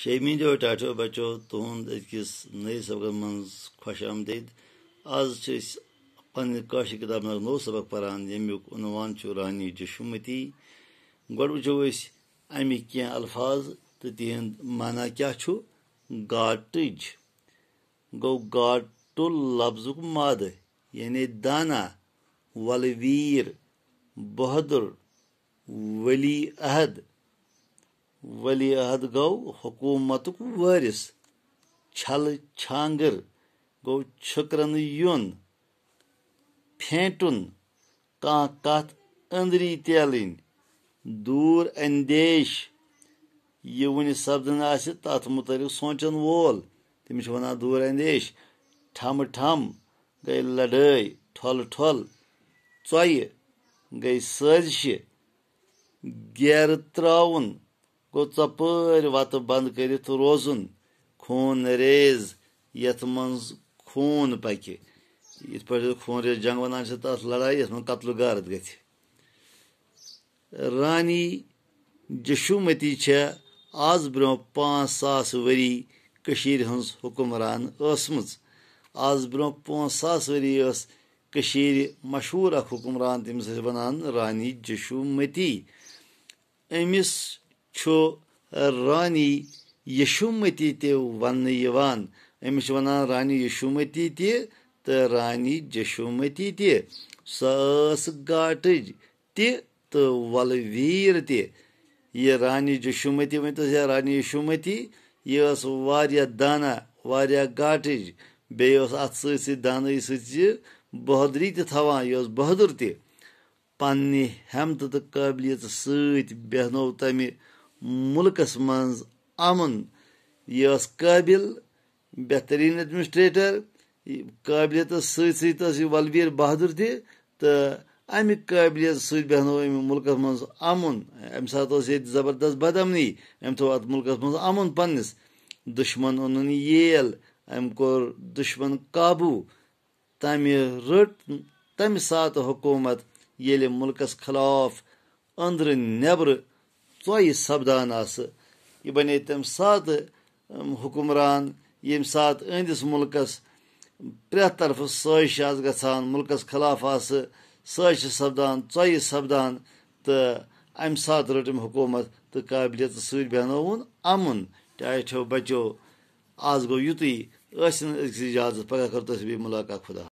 Shemindo Tato Bacho Tun Ekis Ney Sabak Mans Khosham Did Az Chis Pan Kashi Kitab No Sabak Paran Yemuk Unwan Churani Jishumati God Jois Amikia Alfaz the Tiend Mana Kyachu Gartage Go God to Labzuk Mad Yene Dana Walivir Bahadur Wali Ahad Wali Ahad go Hukumatuk Waris Chal Changar go Chakran Yun Pentun Kat Andri Telin Dur Andesh Yewini Sabdanasi Tat Mutari Sonchan Wall Timishwana Dur Andesh Tam Gay Ladai Tol Tsoy Gay Sajshi Ger Traun Go Zapur Wat Band Kerit Rosen Khun Rez Yatmans Khun Paki It put Khun Rez Jangwanan Satas Ladai Yasman Katlugar Gati Rani Jashumati Cha Azbro Pan Sas Veri Kashir Hans Hukumran Osmuts Azbro Pan Sas Veri Os Kashir Mashura Hukumran Timsabanan Rani Jashumati Emis Cho Rani Yeshumati te Van Yavan Emishwana Rani Yeshumati te the Rani Jashumati te Sas Gartage te the Valvir te Ye Rani Jashumati went to Rani Yeshumati Yes Varia Dana Varia Gartage Beos Atsi Dana Isuji Bahadri te Thawa Yos Bahadurti Panni Hamd the Kabliat Suit Behno Tami Mulkas Mans Amun Yos Kabil Behterin Administrator Kabliat Suitas Valvir Bahadurti the Amik Kabliat Suit Behno Mulkas Mans Amun Amsato said Zabardas Badamni Amtoat Mulkas Mans Amun Panis Dushman Onuni Yel Amkor Dushman Kabu Tami Rut Tamisat Hukumat Yele Mulkas Khalaf Andre Never Toy Sabdanas Ibanetem Sad Hukumran Yem Sad Indis Mulkas Pretar for Soishas Gatsan Mulkas Khalafas Soish Sabdan Toy Sabdan the I'm Sad Rotim Hukumat the Kabilet Sud Banovun Amun Taito Bajo Azgo Yuti Usin Exijaz Pagakartas Bimulaka Kuda.